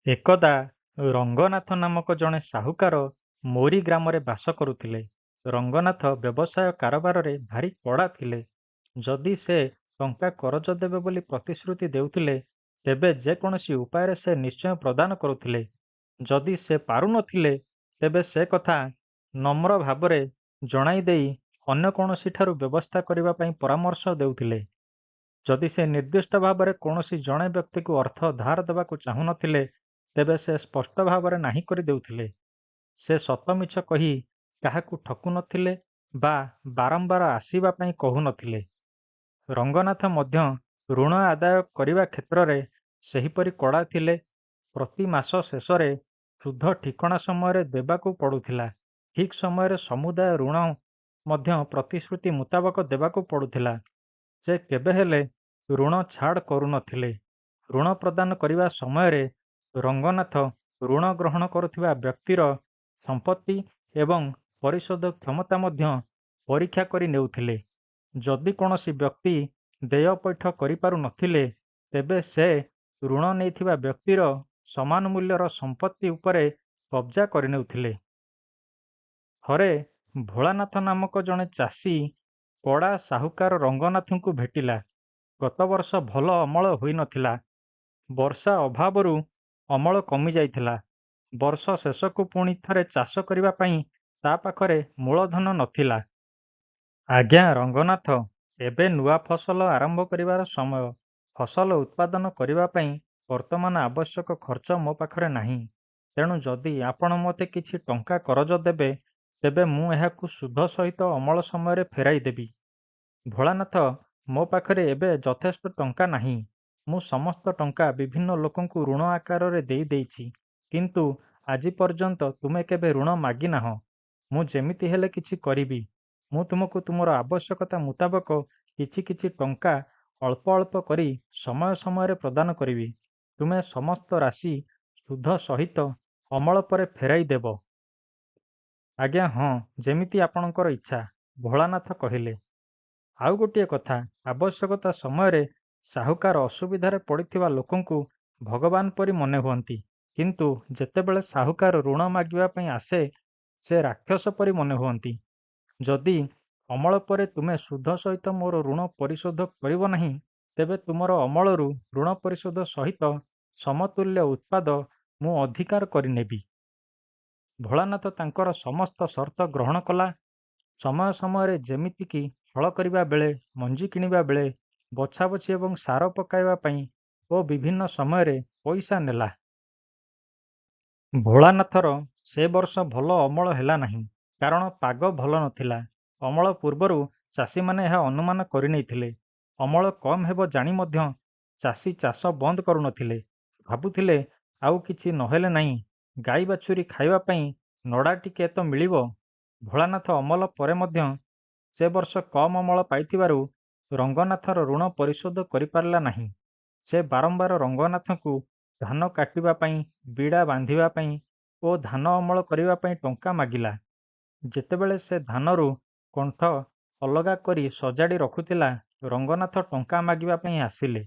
ଏକଦା ରଙ୍ଗନାଥ ନାମକ ଜଣେ ସାହୁକାର ମୋରି ଗ୍ରାମରେ ବାସ କରୁଥିଲେ। ରଙ୍ଗନାଥ ବ୍ୟବସାୟ କାରବାରରେ ଭାରି କଡ଼ା ଥିଲେ। ଯଦି ସେ ଟଙ୍କା କରଜ ଦେବେ ବୋଲି ପ୍ରତିଶ୍ରୁତି ଦେଉଥିଲେ, ତେବେ ଯେକୌଣସି ଉପାୟରେ ସେ ନିଶ୍ଚୟ ପ୍ରଦାନ କରୁଥିଲେ। ଯଦି ସେ ପାରୁନଥିଲେ, ତେବେ ସେ କଥା ନମ୍ର ଭାବରେ ଜଣାଇ ଦେଇ ଅନ୍ୟ କୌଣସିଠାରୁ ବ୍ୟବସ୍ଥା କରିବା ପାଇଁ ପରାମର୍ଶ ଦେଉଥିଲେ। ଯଦି ସେ ନିର୍ଦ୍ଦିଷ୍ଟ ଭାବରେ କୌଣସି ଜଣେ ବ୍ୟକ୍ତିକୁ ଅର୍ଥ ଧାର ଦେବାକୁ ଚାହୁଁନଥିଲେ, ତେବେ ସେ ସ୍ପଷ୍ଟ ଭାବରେ ନାହିଁ କରିଦେଉଥିଲେ। ସେ ସତ ମିଛ କହି କାହାକୁ ଠକୁ ନଥିଲେ ବା ବାରମ୍ବାର ଆସିବା ପାଇଁ କହୁନଥିଲେ। ରଙ୍ଗନାଥ ମଧ୍ୟ ଋଣ ଆଦାୟ କରିବା କ୍ଷେତ୍ରରେ ସେହିପରି କଡ଼ା ଥିଲେ। ପ୍ରତି ମାସ ଶେଷରେ ସୁଧ ଠିକଣା ସମୟରେ ଦେବାକୁ ପଡୁଥିଲା। ଠିକ୍ ସମୟରେ ସମୁଦାୟ ଋଣ ମଧ୍ୟ ପ୍ରତିଶ୍ରୁତି ମୁତାବକ ଦେବାକୁ ପଡୁଥିଲା। ସେ କେବେହେଲେ ଋଣ ଛାଡ଼ କରୁନଥିଲେ। ଋଣ ପ୍ରଦାନ କରିବା ସମୟରେ ରଙ୍ଗନାଥ ଋଣ ଗ୍ରହଣ କରୁଥିବା ବ୍ୟକ୍ତିର ସମ୍ପତ୍ତି ଏବଂ ପରିଶୋଧ କ୍ଷମତା ମଧ୍ୟ ପରୀକ୍ଷା କରି ନେଉଥିଲେ। ଯଦି କୌଣସି ବ୍ୟକ୍ତି ଦେୟ ପୈଠ କରିପାରୁ ନଥିଲେ, ତେବେ ସେ ଋଣ ନେଇଥିବା ବ୍ୟକ୍ତିର ସମାନ ମୂଲ୍ୟର ସମ୍ପତ୍ତି ଉପରେ କବ୍ଜା କରିନେଉଥିଲେ। ଥରେ ଭୋଳାନାଥ ନାମକ ଜଣେ ଚାଷୀ କଡ଼ା ସାହୁକାର ରଙ୍ଗନାଥଙ୍କୁ ଭେଟିଲା। ଗତ ବର୍ଷ ଭଲ ଅମଳ ହୋଇନଥିଲା। ବର୍ଷା ଅଭାବରୁ ଅମଳ କମିଯାଇଥିଲା। ବର୍ଷ ଶେଷକୁ ପୁଣି ଥରେ ଚାଷ କରିବା ପାଇଁ ତା ପାଖରେ ମୂଳଧନ ନଥିଲା। ଆଜ୍ଞା ରଙ୍ଗନାଥ, ଏବେ ନୂଆ ଫସଲ ଆରମ୍ଭ କରିବାର ସମୟ। ଫସଲ ଉତ୍ପାଦନ କରିବା ପାଇଁ ବର୍ତ୍ତମାନ ଆବଶ୍ୟକ ଖର୍ଚ୍ଚ ମୋ ପାଖରେ ନାହିଁ। ତେଣୁ ଯଦି ଆପଣ ମୋତେ କିଛି ଟଙ୍କା କରଜ ଦେବେ, ତେବେ ମୁଁ ଏହାକୁ ସୁଧ ସହିତ ଅମଳ ସମୟରେ ଫେରାଇ ଦେବି। ଭୋଳାନାଥ, ମୋ ପାଖରେ ଏବେ ଯଥେଷ୍ଟ ଟଙ୍କା ନାହିଁ। ମୁଁ ସମସ୍ତ ଟଙ୍କା ବିଭିନ୍ନ ଲୋକଙ୍କୁ ଋଣ ଆକାରରେ ଦେଇଦେଇଛି, କିନ୍ତୁ ଆଜି ପର୍ଯ୍ୟନ୍ତ ତୁମେ କେବେ ଋଣ ମାଗିନାହଁ। ମୁଁ ଯେମିତି ହେଲେ କିଛି କରିବି। ମୁଁ ତୁମକୁ ତୁମର ଆବଶ୍ୟକତା ମୁତାବକ କିଛି କିଛି ଟଙ୍କା ଅଳ୍ପ ଅଳ୍ପ କରି ସମୟ ସମୟରେ ପ୍ରଦାନ କରିବି। ତୁମେ ସମସ୍ତ ରାଶି ସୁଧ ସହିତ ଅମଳ ପରେ ଫେରାଇ ଦେବ। ଆଜ୍ଞା ହଁ, ଯେମିତି ଆପଣଙ୍କର ଇଚ୍ଛା, ଭୋଳାନାଥ କହିଲେ। ଆଉ ଗୋଟିଏ କଥା, ଆବଶ୍ୟକତା ସମୟରେ ସାହୁକାର ଅସୁବିଧାରେ ପଡ଼ିଥିବା ଲୋକଙ୍କୁ ଭଗବାନ ପରି ମନେ ହୁଅନ୍ତି, କିନ୍ତୁ ଯେତେବେଳେ ସାହୁକାର ଋଣ ମାଗିବା ପାଇଁ ଆସେ, ସେ ରାକ୍ଷସ ପରି ମନେ ହୁଅନ୍ତି। ଯଦି ଅମଳ ପରେ ତୁମେ ସୁଧ ସହିତ ମୋର ଋଣ ପରିଶୋଧ କରିବ ନାହିଁ, ତେବେ ତୁମର ଅମଳରୁ ଋଣ ପରିଶୋଧ ସହିତ ସମତୁଲ୍ୟ ଉତ୍ପାଦ ମୁଁ ଅଧିକାର କରିନେବି। ଭୋଳାନାଥ ତାଙ୍କର ସମସ୍ତ ସର୍ତ୍ତ ଗ୍ରହଣ କଲା। ସମୟ ସମୟରେ ଯେମିତିକି ହଳ କରିବା ବେଳେ, ମଞ୍ଜି କିଣିବା ବେଳେ, ବଛାବଛି ଏବଂ ସାର ପକାଇବା ପାଇଁ ଓ ବିଭିନ୍ନ ସମୟରେ ପଇସା ନେଲା। ଭୋଳାନାଥର ସେ ବର୍ଷ ଭଲ ଅମଳ ହେଲା ନାହିଁ, କାରଣ ପାଗ ଭଲ ନଥିଲା। ଅମଳ ପୂର୍ବରୁ ଚାଷୀମାନେ ଏହା ଅନୁମାନ କରିନେଇଥିଲେ। ଅମଳ କମ୍ ହେବ ଜାଣି ମଧ୍ୟ ଚାଷୀ ଚାଷ ବନ୍ଦ କରୁନଥିଲେ। ଭାବୁଥିଲେ, ଆଉ କିଛି ନହେଲେ ନାହିଁ, ଗାଈ ବାଛୁରୀ ଖାଇବା ପାଇଁ ନଡ଼ା ଟିକିଏ ତ ମିଳିବ। ଭୋଳାନାଥ ଅମଳ ପରେ ମଧ୍ୟ ସେ ବର୍ଷ କମ୍ ଅମଳ ପାଇଥିବାରୁ ରଙ୍ଗନାଥର ଋଣ ପରିଶୋଧ କରିପାରିଲା ନାହିଁ। ସେ ବାରମ୍ବାର ରଙ୍ଗନାଥଙ୍କୁ ଧାନ କାଟିବା ପାଇଁ, ବିଡ଼ା ବାନ୍ଧିବା ପାଇଁ ଓ ଧାନ ଅମଳ କରିବା ପାଇଁ ଟଙ୍କା ମାଗିଲା। ଯେତେବେଳେ ସେ ଧାନରୁ କଣ୍ଠ ଅଲଗା କରି ସଜାଡ଼ି ରଖୁଥିଲା, ରଙ୍ଗନାଥ ଟଙ୍କା ମାଗିବା ପାଇଁ ଆସିଲେ।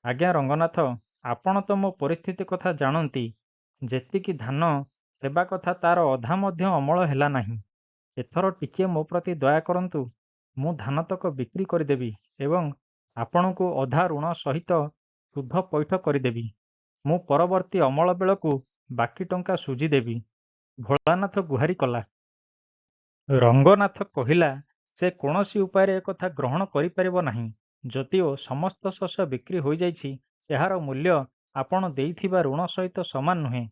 ଆଜ୍ଞା ରଙ୍ଗନାଥ, ଆପଣ ତ ମୋ ପରିସ୍ଥିତି କଥା ଜାଣନ୍ତି। ଯେତିକି ଧାନ ହେବା କଥା ତାର ଅଧା ମଧ୍ୟ ଅମଳ ହେଲା ନାହିଁ। ଏଥର ଟିକିଏ ମୋ ପ୍ରତି ଦୟା କରନ୍ତୁ। ମୁଁ ଧାନତକ ବିକ୍ରି କରିଦେବି ଏବଂ ଆପଣଙ୍କୁ ଅଧା ଋଣ ସହିତ ସୁଧ ପୈଠ କରିଦେବି। ମୁଁ ପରବର୍ତ୍ତୀ ଅମଳ ବେଳକୁ ବାକି ଟଙ୍କା ଶୁଝିଦେବି। ଭୋଳାନାଥ ଗୁହାରି କଲା। ରଙ୍ଗନାଥ କହିଲା, ସେ କୌଣସି ଉପାୟରେ ଏକଥା ଗ୍ରହଣ କରିପାରିବ ନାହିଁ। ଯଦିଓ ସମସ୍ତ ଶସ୍ୟ ବିକ୍ରି ହୋଇଯାଇଛି, ଏହାର ମୂଲ୍ୟ ଆପଣ ଦେଇଥିବା ଋଣ ସହିତ ସମାନ ନୁହେଁ।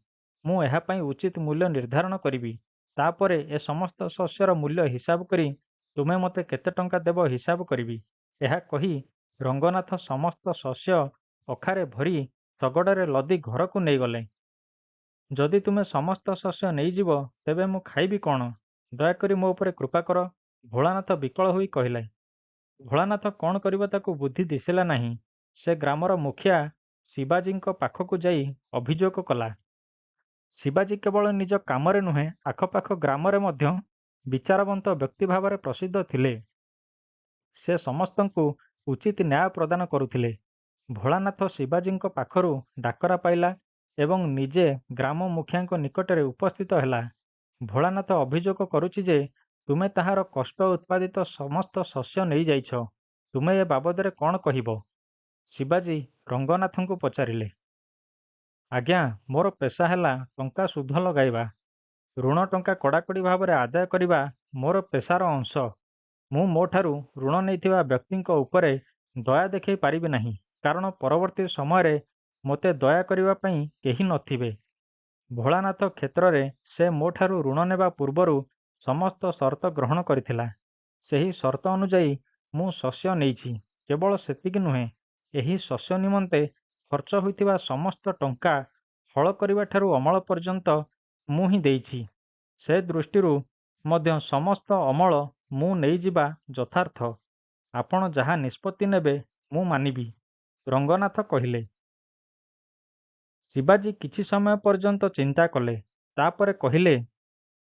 ମୁଁ ଏହା ପାଇଁ ଉଚିତ ମୂଲ୍ୟ ନିର୍ଦ୍ଧାରଣ କରିବି। ତାପରେ ଏ ସମସ୍ତ ଶସ୍ୟର ମୂଲ୍ୟ ହିସାବ କରି ତୁମେ ମୋତେ କେତେ ଟଙ୍କା ଦେବ ହିସାବ କରିବି। ଏହା କହି ରଙ୍ଗନାଥ ସମସ୍ତ ଶସ୍ୟ ଅଖାରେ ଭରି ଶଗଡ଼ରେ ଲଦି ଘରକୁ ନେଇଗଲେ। ଯଦି ତୁମେ ସମସ୍ତ ଶସ୍ୟ ନେଇଯିବ, ତେବେ ମୁଁ ଖାଇବି କ'ଣ? ଦୟାକରି ମୋ ଉପରେ କୃପା କର। ଭୋଳାନାଥ ବିକଳ ହୋଇ କହିଲେ। ଭୋଳାନାଥ କ'ଣ କରିବ ତାକୁ ବୁଦ୍ଧି ଦିଶିଲା ନାହିଁ। ସେ ଗ୍ରାମର ମୁଖିଆ ଶିବାଜୀଙ୍କ ପାଖକୁ ଯାଇ ଅଭିଯୋଗ କଲା। ଶିବାଜୀ କେବଳ ନିଜ କାମରେ ନୁହେଁ, ଆଖପାଖ ଗ୍ରାମରେ ମଧ୍ୟ ବିଚାରବନ୍ତ ବ୍ୟକ୍ତି ଭାବରେ ପ୍ରସିଦ୍ଧ ଥିଲେ। ସେ ସମସ୍ତଙ୍କୁ ଉଚିତ ନ୍ୟାୟ ପ୍ରଦାନ କରୁଥିଲେ। ଭୋଳାନାଥ ଶିବାଜୀଙ୍କ ପାଖରୁ ଡାକରା ପାଇଲା ଏବଂ ନିଜେ ଗ୍ରାମ ମୁଖିଆଙ୍କ ନିକଟରେ ଉପସ୍ଥିତ ହେଲା। ଭୋଳାନାଥ ଅଭିଯୋଗ କରୁଛି ଯେ ତୁମେ ତାହାର କଷ୍ଟ ଉତ୍ପାଦିତ ସମସ୍ତ ଶସ୍ୟ ନେଇଯାଇଛ। ତୁମେ ଏ ବାବଦରେ କ'ଣ କହିବ? ଶିବାଜୀ ରଙ୍ଗନାଥଙ୍କୁ ପଚାରିଲେ। ଆଜ୍ଞା, ମୋର ପେଶା ହେଲା ଟଙ୍କା ସୁଧ ଲଗାଇବା। ଋଣ ଟଙ୍କା କଡ଼ାକଡ଼ି ଭାବରେ ଆଦାୟ କରିବା ମୋର ପେଶାର ଅଂଶ। ମୁଁ ମୋଠାରୁ ଋଣ ନେଇଥିବା ବ୍ୟକ୍ତିଙ୍କ ଉପରେ ଦୟା ଦେଖାଇ ପାରିବି ନାହିଁ, କାରଣ ପରବର୍ତ୍ତୀ ସମୟରେ ମୋତେ ଦୟା କରିବା ପାଇଁ କେହି ନଥିବେ। ଭୋଳାନାଥ କ୍ଷେତ୍ରରେ ସେ ମୋଠାରୁ ଋଣ ନେବା ପୂର୍ବରୁ ସମସ୍ତ ସର୍ତ୍ତ ଗ୍ରହଣ କରିଥିଲା। ସେହି ସର୍ତ୍ତ ଅନୁଯାୟୀ ମୁଁ ଶସ୍ୟ ନେଇଛି। କେବଳ ସେତିକି ନୁହେଁ, ଏହି ଶସ୍ୟ ନିମନ୍ତେ ଖର୍ଚ୍ଚ ହୋଇଥିବା ସମସ୍ତ ଟଙ୍କା ହଳ କରିବାଠାରୁ ଅମଳ ପର୍ଯ୍ୟନ୍ତ ମୁଁ ହିଁ ଦେଇଛି। ସେ ଦୃଷ୍ଟିରୁ ମଧ୍ୟ ସମସ୍ତ ଅମଳ ମୁଁ ନେଇଯିବା ଯଥାର୍ଥ। ଆପଣ ଯାହା ନିଷ୍ପତ୍ତି ନେବେ ମୁଁ ମାନିବି, ରଙ୍ଗନାଥ କହିଲେ। ଶିବାଜୀ କିଛି ସମୟ ପର୍ଯ୍ୟନ୍ତ ଚିନ୍ତା କଲେ। ତାପରେ କହିଲେ,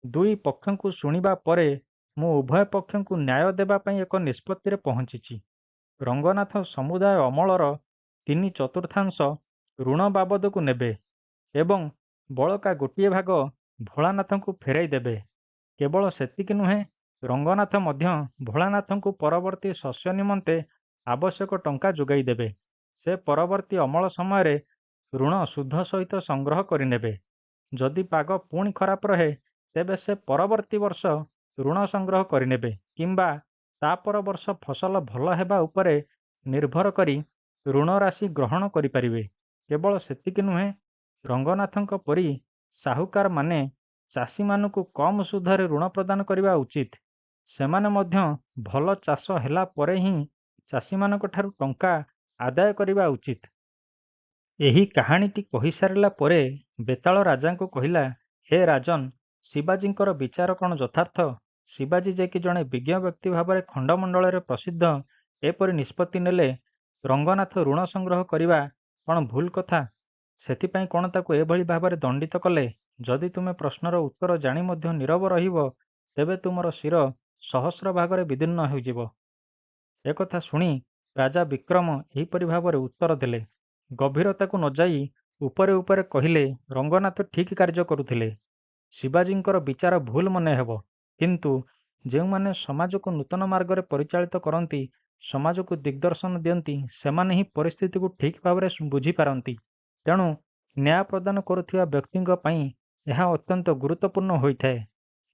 ଦୁଇ ପକ୍ଷଙ୍କୁ ଶୁଣିବା ପରେ ମୁଁ ଉଭୟ ପକ୍ଷଙ୍କୁ ନ୍ୟାୟ ଦେବା ପାଇଁ ଏକ ନିଷ୍ପତ୍ତିରେ ପହଞ୍ଚିଛି। ରଙ୍ଗନାଥ ସମୁଦାୟ ଅମଳର 3/4 ଋଣ ବାବଦକୁ ନେବେ ଏବଂ ବଳକା ଗୋଟିଏ ଭାଗ ଭୋଳାନାଥଙ୍କୁ ଫେରାଇ ଦେବେ। କେବଳ ସେତିକି ନୁହେଁ, ରଙ୍ଗନାଥ ମଧ୍ୟ ଭୋଳାନାଥଙ୍କୁ ପରବର୍ତ୍ତୀ ଶସ୍ୟ ନିମନ୍ତେ ଆବଶ୍ୟକ ଟଙ୍କା ଯୋଗାଇ ଦେବେ। ସେ ପରବର୍ତ୍ତୀ ଅମଳ ସମୟରେ ଋଣ ସୁଧ ସହିତ ସଂଗ୍ରହ କରିନେବେ। ଯଦି ପାଗ ପୁଣି ଖରାପ ରହେ, ତେବେ ସେ ପରବର୍ତ୍ତୀ ବର୍ଷ ଋଣ ସଂଗ୍ରହ କରିନେବେ କିମ୍ବା ତାପର ବର୍ଷ ଫସଲ ଭଲ ହେବା ଉପରେ ନିର୍ଭର କରି ଋଣ ରାଶି ଗ୍ରହଣ କରିପାରିବେ। କେବଳ ସେତିକି ନୁହେଁ, ରଙ୍ଗନାଥଙ୍କ ପରି ସାହୁକାରମାନେ ଚାଷୀମାନଙ୍କୁ କମ୍ ସୁଧରେ ଋଣ ପ୍ରଦାନ କରିବା ଉଚିତ। ସେମାନେ ମଧ୍ୟ ଭଲ ଚାଷ ହେଲା ପରେ ହିଁ ଚାଷୀମାନଙ୍କଠାରୁ ଟଙ୍କା ଆଦାୟ କରିବା ଉଚିତ। ଏହି କାହାଣୀଟି କହିସାରିଲା ପରେ ବେତାଳ ରାଜାଙ୍କୁ କହିଲା, ହେ ରାଜନ୍, ଶିବାଜୀଙ୍କର ବିଚାର କ'ଣ ଯଥାର୍ଥ? ଶିବାଜୀ ଯେ କି ଜଣେ ବିଜ୍ଞ ବ୍ୟକ୍ତି ଭାବରେ ଖଣ୍ଡମଣ୍ଡଳରେ ପ୍ରସିଦ୍ଧ, ଏପରି ନିଷ୍ପତ୍ତି ନେଲେ ରଙ୍ଗନାଥ ଋଣ ସଂଗ୍ରହ କରିବା କ'ଣ ଭୁଲ କଥା? ସେଥିପାଇଁ କ'ଣ ତାକୁ ଏଭଳି ଭାବରେ ଦଣ୍ଡିତ କଲେ? ଯଦି ତୁମେ ପ୍ରଶ୍ନର ଉତ୍ତର ଜାଣି ମଧ୍ୟ ନୀରବ ରହିବ, ତେବେ ତୁମର ଶିର ସହସ୍ର ଭାଗରେ ବିଦୀର୍ଣ୍ଣ ହୋଇଯିବ। ଏକଥା ଶୁଣି ରାଜା ବିକ୍ରମ ଏହିପରି ଭାବରେ ଉତ୍ତର ଦେଲେ। ଗଭୀରତାକୁ ନ ଯାଇ ଉପରେ ଉପରେ କହିଲେ, ରଙ୍ଗନାଥ ଠିକ୍ କାର୍ଯ୍ୟ କରୁଥିଲେ। ଶିବାଜୀଙ୍କର ବିଚାର ଭୁଲ ମନେ ହେବ, କିନ୍ତୁ ଯେଉଁମାନେ ସମାଜକୁ ନୂତନ ମାର୍ଗରେ ପରିଚାଳିତ କରନ୍ତି, ସମାଜକୁ ଦିଗ୍ଦର୍ଶନ ଦିଅନ୍ତି, ସେମାନେ ହିଁ ପରିସ୍ଥିତିକୁ ଠିକ୍ ଭାବରେ ବୁଝିପାରନ୍ତି। ତେଣୁ ନ୍ୟାୟ ପ୍ରଦାନ କରୁଥିବା ବ୍ୟକ୍ତିଙ୍କ ପାଇଁ ଏହା ଅତ୍ୟନ୍ତ ଗୁରୁତ୍ୱପୂର୍ଣ୍ଣ ହୋଇଥାଏ।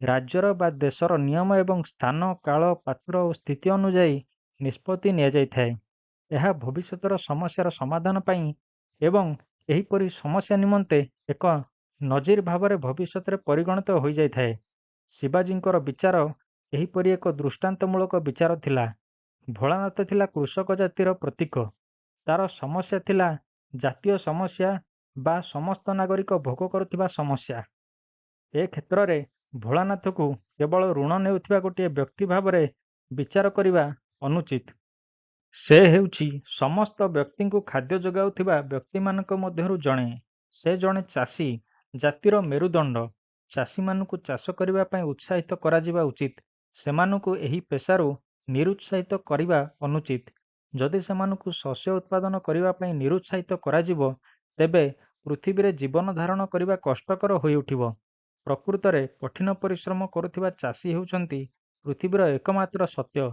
ରାଜ୍ୟର ବା ଦେଶର ନିୟମ ଏବଂ ସ୍ଥାନ, କାଳ, ପାତ୍ର ଓ ସ୍ଥିତି ଅନୁଯାୟୀ ନିଷ୍ପତ୍ତି ନିଆଯାଇଥାଏ। ଏହା ଭବିଷ୍ୟତର ସମସ୍ୟାର ସମାଧାନ ପାଇଁ ଏବଂ ଏହିପରି ସମସ୍ୟା ନିମନ୍ତେ ଏକ ନଜିର ଭାବରେ ଭବିଷ୍ୟତରେ ପରିଗଣିତ ହୋଇଯାଇଥାଏ। ଶିବାଜୀଙ୍କର ବିଚାର ଏହିପରି ଏକ ଦୃଷ୍ଟାନ୍ତମୂଳକ ବିଚାର ଥିଲା। ଭୋଳାନାଥ ଥିଲା କୃଷକ ଜାତିର ପ୍ରତୀକ। ତାର ସମସ୍ୟା ଥିଲା ଜାତୀୟ ସମସ୍ୟା ବା ସମସ୍ତ ନାଗରିକ ଭୋଗ କରୁଥିବା ସମସ୍ୟା। ଏ କ୍ଷେତ୍ରରେ ଭୋଳାନାଥକୁ କେବଳ ଋଣ ନେଉଥିବା ଗୋଟିଏ ବ୍ୟକ୍ତି ଭାବରେ ବିଚାର କରିବା ଅନୁଚିତ। ସେ ହେଉଛି ସମସ୍ତ ବ୍ୟକ୍ତିଙ୍କୁ ଖାଦ୍ୟ ଯୋଗାଉଥିବା ବ୍ୟକ୍ତିମାନଙ୍କ ମଧ୍ୟରୁ ଜଣେ। ସେ ଜଣେ ଚାଷୀ, ଜାତିର ମେରୁଦଣ୍ଡ। ଚାଷୀମାନଙ୍କୁ ଚାଷ କରିବା ପାଇଁ ଉତ୍ସାହିତ କରାଯିବା ଉଚିତ। ସେମାନଙ୍କୁ ଏହି ପେଶାରୁ ନିରୁତ୍ସାହିତ କରିବା ଅନୁଚିତ। ଯଦି ସେମାନଙ୍କୁ ଶସ୍ୟ ଉତ୍ପାଦନ କରିବା ପାଇଁ ନିରୁତ୍ସାହିତ କରାଯିବ, ତେବେ ପୃଥିବୀରେ ଜୀବନ ଧାରଣ କରିବା କଷ୍ଟକର ହୋଇଉଠିବ। ପ୍ରକୃତରେ କଠିନ ପରିଶ୍ରମ କରୁଥିବା ଚାଷୀ ହେଉଛନ୍ତି ପୃଥିବୀର ଏକମାତ୍ର ସତ୍ୟ।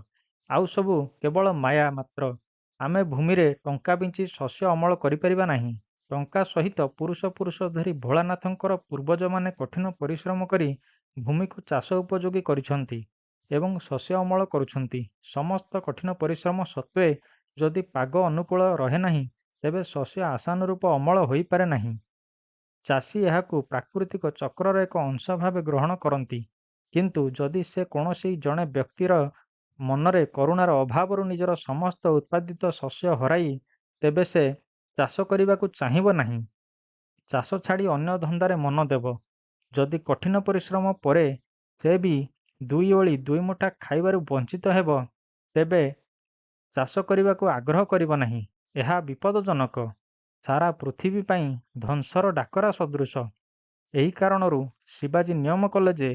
ଆଉ ସବୁ କେବଳ ମାୟା ମାତ୍ର। ଆମେ ଭୂମିରେ ଟଙ୍କା ବିଞ୍ଚି ଶସ୍ୟ ଅମଳ କରିପାରିବା ନାହିଁ। ଟଙ୍କା ସହିତ ପୁରୁଷ ଧରି ଭୋଳାନାଥଙ୍କର ପୂର୍ବଜମାନେ କଠିନ ପରିଶ୍ରମ କରି ଭୂମିକୁ ଚାଷ ଉପଯୋଗୀ କରିଛନ୍ତି ଏବଂ ଶସ୍ୟ ଅମଳ କରୁଛନ୍ତି। ସମସ୍ତ କଠିନ ପରିଶ୍ରମ ସତ୍ତ୍ୱେ ଯଦି ପାଗ ଅନୁକୂଳ ରହେ ନାହିଁ, ତେବେ ଶସ୍ୟ ଆଶାନୁରୂପ ଅମଳ ହୋଇପାରେ ନାହିଁ। ଚାଷୀ ଏହାକୁ ପ୍ରାକୃତିକ ଚକ୍ରର ଏକ ଅଂଶ ଭାବେ ଗ୍ରହଣ କରନ୍ତି। କିନ୍ତୁ ଯଦି ସେ କୌଣସି ଜଣେ ବ୍ୟକ୍ତିର ମନରେ କରୁଣାର ଅଭାବରୁ ନିଜର ସମସ୍ତ ଉତ୍ପାଦିତ ଶସ୍ୟ ହରାଇ, ତେବେ ସେ ଚାଷ କରିବାକୁ ଚାହିଁବ ନାହିଁ। ଚାଷ ଛାଡ଼ି ଅନ୍ୟ ଧନ୍ଦାରେ ମନ ଦେବ। ଯଦି କଠିନ ପରିଶ୍ରମ ପରେ ସେ ବି ଦୁଇ ଓଳି ଦୁଇ ମୁଠା ଖାଇବାରୁ ବଞ୍ଚିତ ହେବ, ତେବେ ଚାଷ କରିବାକୁ ଆଗ୍ରହ କରିବ ନାହିଁ। ଏହା ବିପଦଜନକ। ସାରା ପୃଥିବୀ ପାଇଁ ଧ୍ୱଂସର ଡାକରା ସଦୃଶ। ଏହି କାରଣରୁ ଶିବାଜୀ ନିୟମ କଲେ ଯେ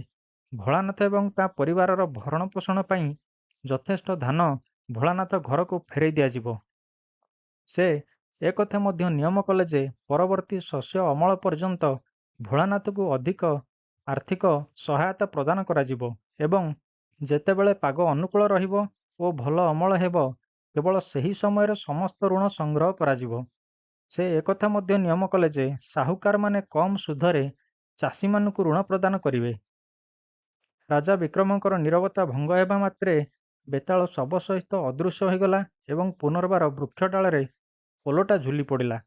ଭୋଳାନାଥ ଏବଂ ତା ପରିବାରର ଭରଣପୋଷଣ ପାଇଁ ଯଥେଷ୍ଟ ଧାନ ଭୋଳାନାଥ ଘରକୁ ଫେରାଇ ଦିଆଯିବ। ସେ ଏକଥା ମଧ୍ୟ ନିୟମ କଲେ ଯେ ପରବର୍ତ୍ତୀ ଶସ୍ୟ ଅମଳ ପର୍ଯ୍ୟନ୍ତ ଭୋଳାନାଥକୁ ଅଧିକ ଆର୍ଥିକ ସହାୟତା ପ୍ରଦାନ କରାଯିବ ଏବଂ ଯେତେବେଳେ ପାଗ ଅନୁକୂଳ ରହିବ ଓ ଭଲ ଅମଳ ହେବ କେବଳ ସେହି ସମୟରେ ସମସ୍ତ ଋଣ ସଂଗ୍ରହ କରାଯିବ। ସେ ଏକଥା ମଧ୍ୟ ନିୟମ କଲେ ଯେ ସାହୁକାରମାନେ କମ୍ ସୁଧରେ ଚାଷୀମାନଙ୍କୁ ଋଣ ପ୍ରଦାନ କରିବେ। ରାଜା ବିକ୍ରମଙ୍କର ନୀରବତା ଭଙ୍ଗ ହେବା ମାତ୍ରେ ବେତାଳ ଶବ ସହିତ ଅଦୃଶ୍ୟ ହୋଇଗଲା ଏବଂ ପୁନର୍ବାର ବୃକ୍ଷ ଡାଳରେ ପୋଲଟା ଝୁଲି ପଡ଼ିଲା।